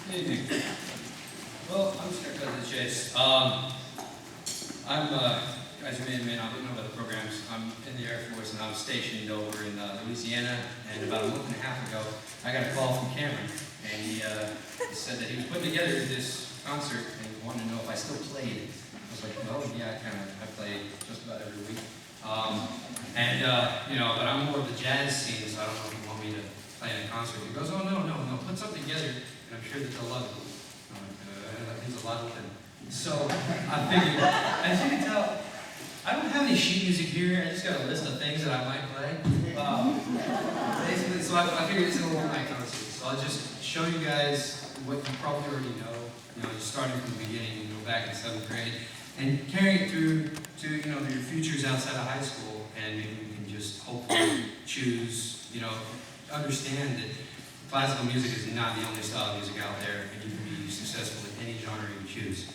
Good evening. Well, I'm just going to cut to the chase. As you may or may not know about the programs, I'm in the Air Force and I was stationed over in Louisiana, and about a month and a half ago, I got a call from Cameron, and he said that he was putting together this concert and he wanted to know if I still played. I was like, well, yeah, I play just about every week. But I'm more of the jazz scene, so I don't know if you want me to play in a concert. He goes, oh, no, put something together, and I'm sure that they'll love it. That means a lot of them. So I figured, as you can tell, I don't have any sheet music here. I just got a list of things that I might play. Basically, so I figured it's an all-night concert. So I'll just show you guys what you probably already know. Just starting from the beginning, back in 7th grade, and carrying it through to your futures outside of high school, and maybe we can just hopefully choose, understand that classical music is not the only style of music out there, and you can be successful in any genre you choose.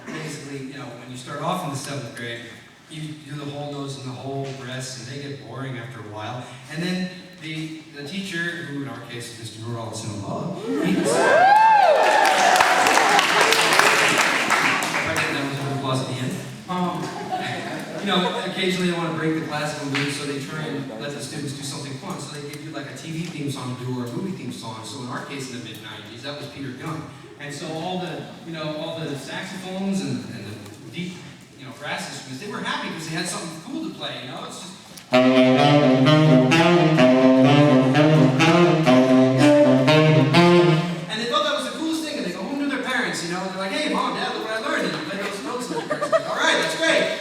Basically, when you start off in the 7th grade, you do the whole notes and the whole breaths, and they get boring after a while. And then the teacher, who in our case is Mr. Norris, occasionally they want to break the classical mood, so they try and let the students do something fun. So they give you like a TV theme song to do or a movie theme song. So in our case, in the mid-90s, that was Peter Gunn. And so all the saxophones and the deep, brass instruments, they were happy because they had something cool to play. It's just. And they thought that was the coolest thing, and they go home to their parents, they're like, hey, Mom, Dad, look what I learned, and you play those notes, and their parents are like, all right, that's great.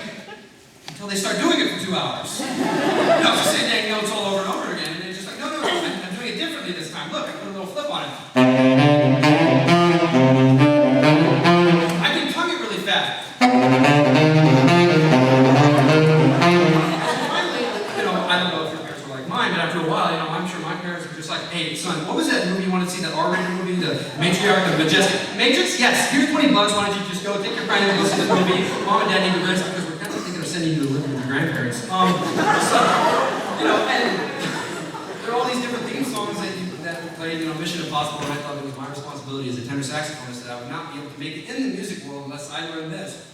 Until they start doing it for 2 hours. Just saying dang notes all over and over again, and they're just like, no, I'm doing it differently this time. Look, I put a little flip on it. I can tongue it really fast. I don't know if your parents were like mine, but after a while, I'm sure my parents were just like, hey, son, what was that movie you wanted to see, that R-rated movie, the Matriarch, the Majestic? Matrix? Yes, here's $20, why don't you just go, take your friend and go see the movie. Mom and Dad need to rest because we're kind of thinking of sending you to live with your grandparents. And there are all these different theme songs that we played, Mission Impossible, and I thought it was my responsibility as a tenor saxophonist that I would not be able to make it in the music world unless I learned this.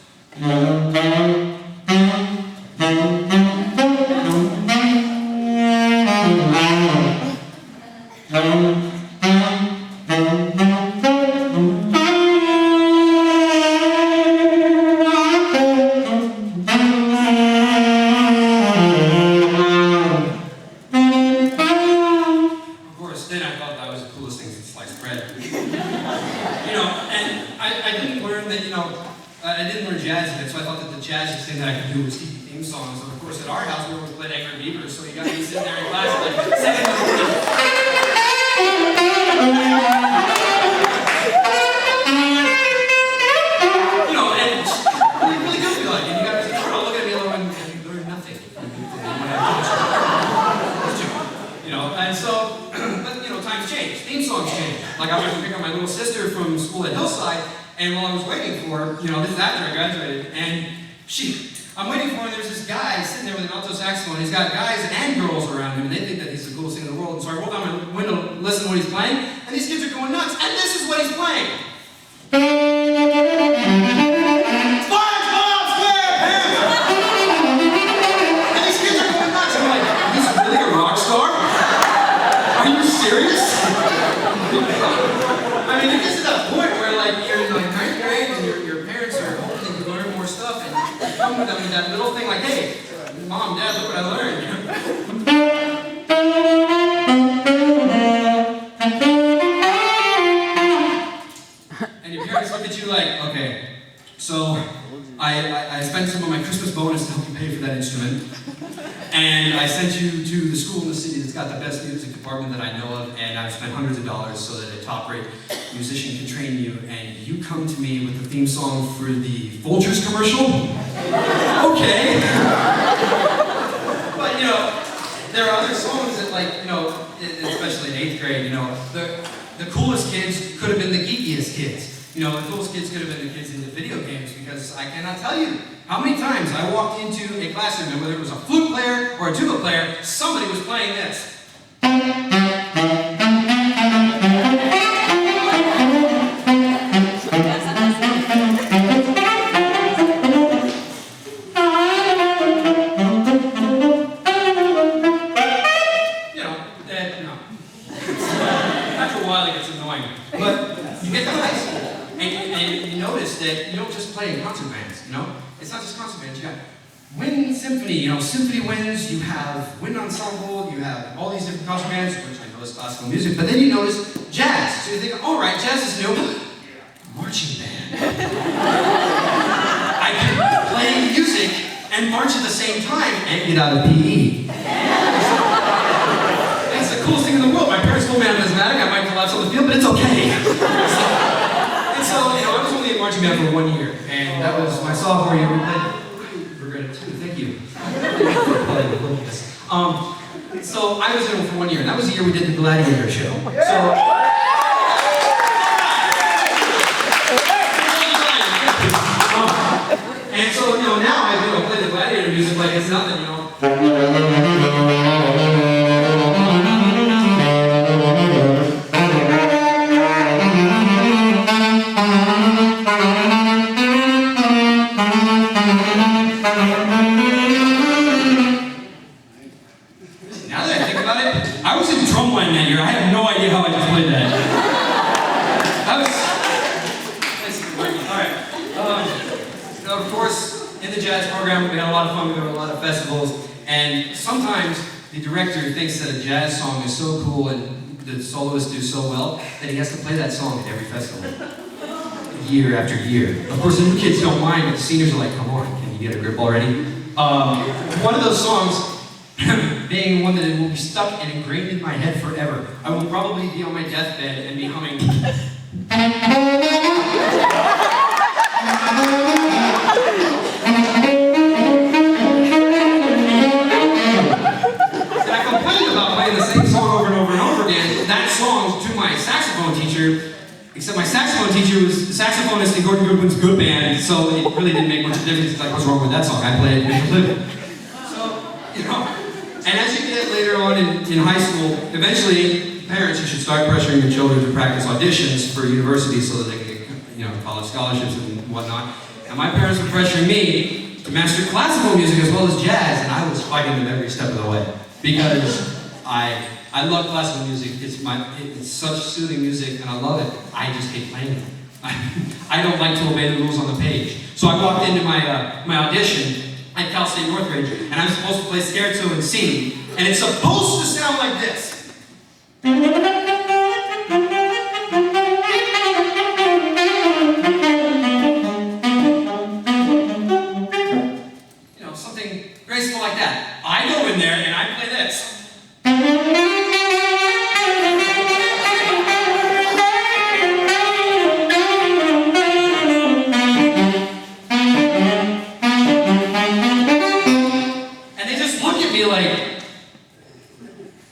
I didn't learn jazz yet, so I thought that the jazziest thing that I could do was keep the theme songs. And of course, at our house, we always played Angry Beavers, so you got me sitting there in class like singing the and really good feel like, and you got to all look at me like, and you learn nothing. And so, but times change, theme songs change. Like I went to pick up my little sister from school at Hillside, and while I was waiting for her, this is after I graduated, and I'm waiting for her, and there's this guy sitting there with an alto saxophone. He's got guys and girls around him, and they think that he's the coolest thing in the world. And so I roll down my window to listen to what he's playing, and these kids are going nuts, and this is what he's playing. SpongeBob SquarePants! And these kids are going nuts. I'm like, he's really a rock star? Are you serious? I mean, it gets to that point where, you're in 9th grade and your parents are hoping you learn more stuff, and you come to them with that little thing like, hey, Mom, Dad, look what I learned. And your parents look at you like, okay, so I spent some of my Christmas bonus to help you pay for that instrument. And I sent you to the school in the city that's got the best music department that I know of, and I've spent hundreds of dollars so that a top-rate musician can train you, and you come to me with the theme song for the Folgers commercial? Okay. But, there are other songs that, especially in 8th grade, the coolest kids could have been the geekiest kids. The coolest kids could have been the kids into video games, because I cannot tell you how many times I walked into a classroom, and whether it was a flute player or a tuba player, somebody was playing this. a while it gets annoying. But you get to high school, and you notice that you don't just play in concert bands, you know? It's not just concert bands, you got wind symphony, you know, symphony winds, you have wind ensemble, you have all these different concert bands, which I know is classical music, but then you notice jazz. So you think, all right, jazz is new. Marching band. I can play music and march at the same time and get out of PE. That's the coolest thing in the world. My parents told me I'm asthmatic, I might collapse on the field, but it's okay. And so, you know, I was only in marching band for 1 year, and that was my sophomore year. We played. Regret it too. Thank you. So I was in it for 1 year, and that was the year we did the Gladiator show. And so, you know, now I play the Gladiator music like it's nothing, you know. Now that I think about it, I was in drumline that year. I have no idea how I just played that. Of course, in the jazz program, we had a lot of fun. We go to a lot of festivals, and sometimes the director thinks that a jazz song is so cool and the soloists do so well that he has to play that song at every festival, year after year. Of course, the new kids don't mind, but the seniors are like, "Come on, can you get a grip already?" One of those songs, being one that will be stuck and ingrained in my head forever. I will probably be on my deathbed and be humming. Except my saxophone teacher was the saxophonist in Gordon Goodwin's good band, so it really didn't make much difference. It's like, what's wrong with that song? I play it, make a living. So, you know, and as you get later on in high school, eventually, parents, you should start pressuring your children to practice auditions for universities so that they can get, you know, college scholarships and whatnot. And my parents were pressuring me to master classical music as well as jazz, and I was fighting them every step of the way because I love classical music. It's such soothing music, and I love it. I just hate playing it. I don't like to obey the rules on the page. So I walked into my audition at Cal State Northridge, and I'm supposed to play Scherzo in C, and it's supposed to sound like this. You know, something graceful like that. I go in there and I play this.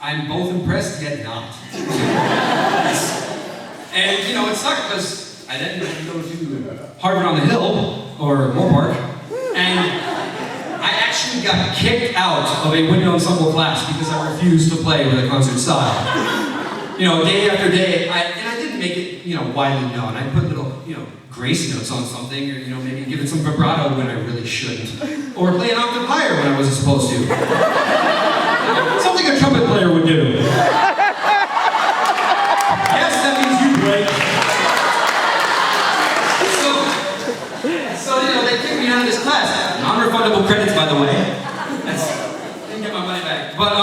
I'm both impressed yet not. And you know, it sucked because I didn't go to Harvard on the Hill or Moorpark, and I actually got kicked out of a wind ensemble class because I refused to play with a concert style. You know, day after day, and I didn't make it, you know, widely known. I put little, you know, grace notes on something, or you know, maybe give it some vibrato when I really shouldn't, or play an octave higher when I wasn't supposed to. Something a trumpet player would do. Yes, that means you break. So you know, they kicked me out of this class. Non-refundable credits, by the way. Didn't get my money back. But